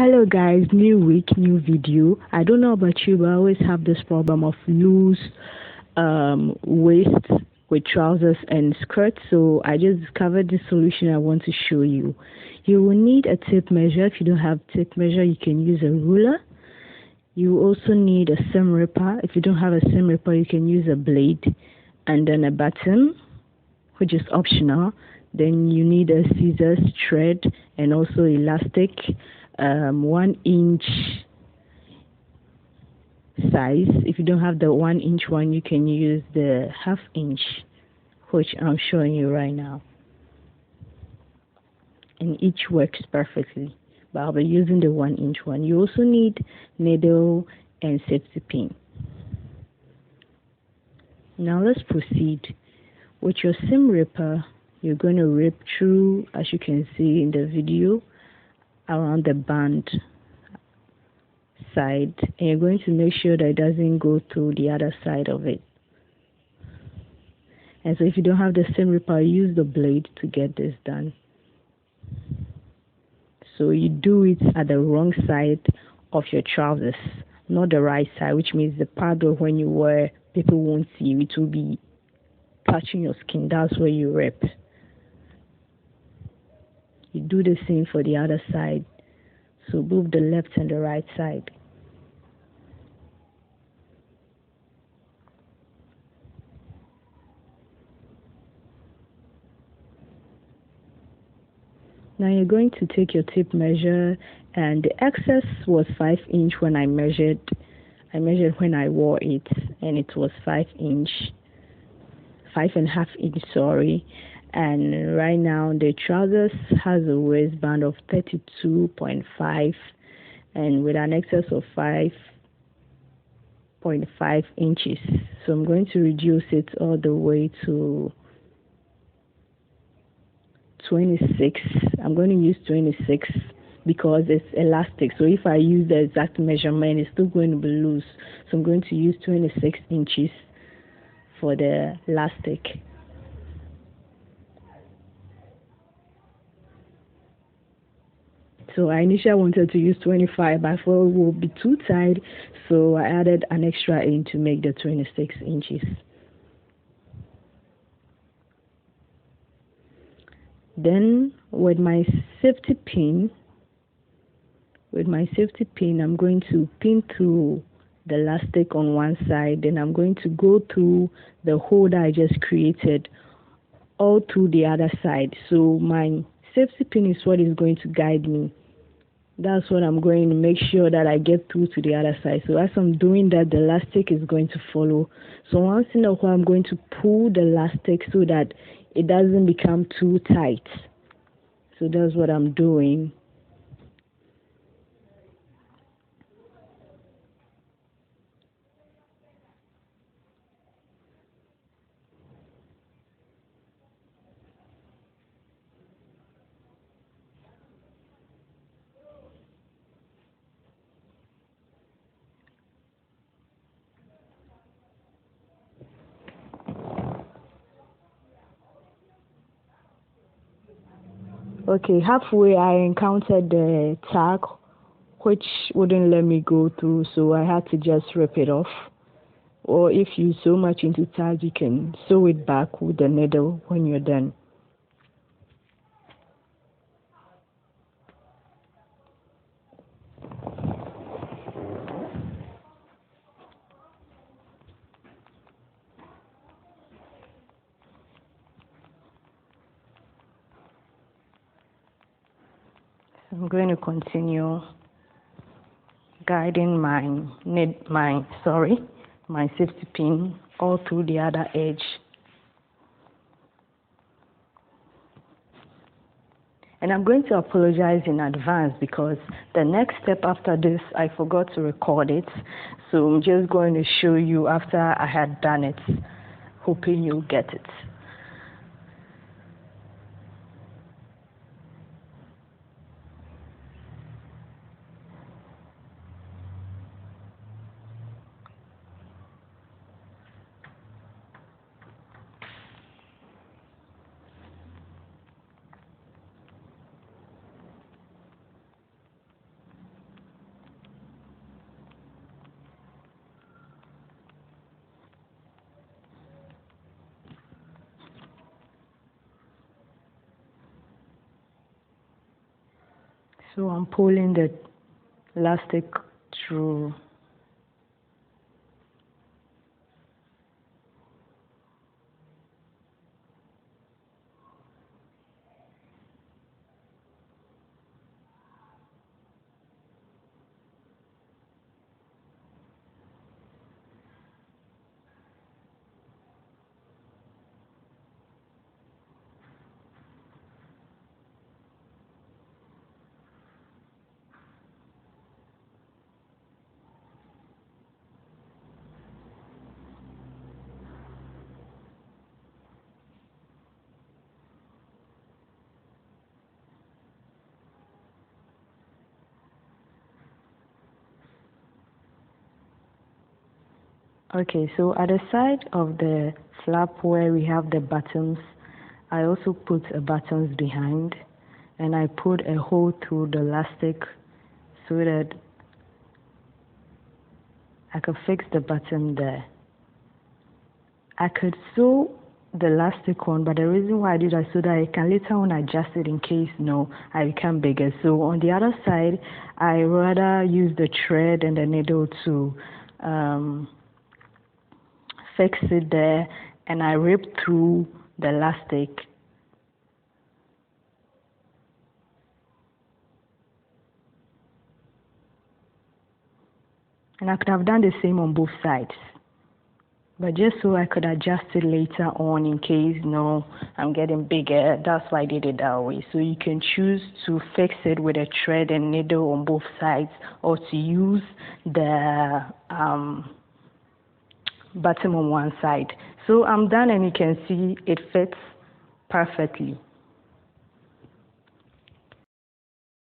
Hello guys, new week, new video. I don't know about you, but I always have this problem of loose waist with trousers and skirts. So I just discovered this solution I want to show you. You will need a tape measure. If you don't have tape measure, you can use a ruler. You also need a seam ripper. If you don't have a seam ripper, you can use a blade and then a button, which is optional. Then you need a scissors, thread, and also elastic, 1 inch size. If you don't have the 1 inch one, you can use the 1/2 inch, which I'm showing you right now. And each works perfectly, but I'll be using the 1 inch one. You also need needle and safety pin. Now let's proceed. With your seam ripper, you're going to rip through, as you can see in the video, around the band side, and you're going to make sure that it doesn't go through the other side of it. And so if you don't have the seam ripper, use the blade to get this done. So you do it at the wrong side of your trousers, not the right side, which means the part of when you wear, people won't see you. It will be touching your skin. That's where you rip. You do the same for the other side. So both the left and the right side. Now you're going to take your tape measure, and the excess was 5 inch when I measured. I measured when I wore it, and it was 5 inch, 5.5 inch, sorry. And right now the trousers has a waistband of 32.5 and with an excess of 5.5 inches. So I'm going to reduce it all the way to 26. I'm going to use 26 because it's elastic. So if I use the exact measurement, it's still going to be loose. So I'm going to use 26 inches for the elastic. So I initially wanted to use 25, but I thought it would be too tight, so I added an extra inch to make the 26 inches. Then with my safety pin, I'm going to pin through the elastic on one side, then I'm going to go through the hole that I just created all through the other side. So my safety pin is what is going to guide me. That's what I'm going to make sure that I get through to the other side. So as I'm doing that, the elastic is going to follow. So once in a while, I'm going to pull the elastic so that it doesn't become too tight. So that's what I'm doing. Okay, halfway I encountered the tag which wouldn't let me go through, so I had to just rip it off. Or if you sew much into tag, you can sew it back with the needle when you're done. I'm going to continue guiding my safety pin all through the other edge. And I'm going to apologize in advance because the next step after this, I forgot to record it. So I'm just going to show you after I had done it, hoping you'll get it. So I'm pulling the elastic through. Okay, so at the side of the flap where we have the buttons, I also put a buttons behind, and I put a hole through the elastic so that I could fix the button there. I could sew the elastic on, but the reason why I did that so that I can later on adjust it in case I become bigger. So on the other side, I rather use the thread and the needle to fix it there, and I ripped through the elastic. And I could have done the same on both sides, but just so I could adjust it later on in case I'm getting bigger. That's why I did it that way. So you can choose to fix it with a thread and needle on both sides, or to use the bottom on one side. So I'm done, and you can see it fits perfectly.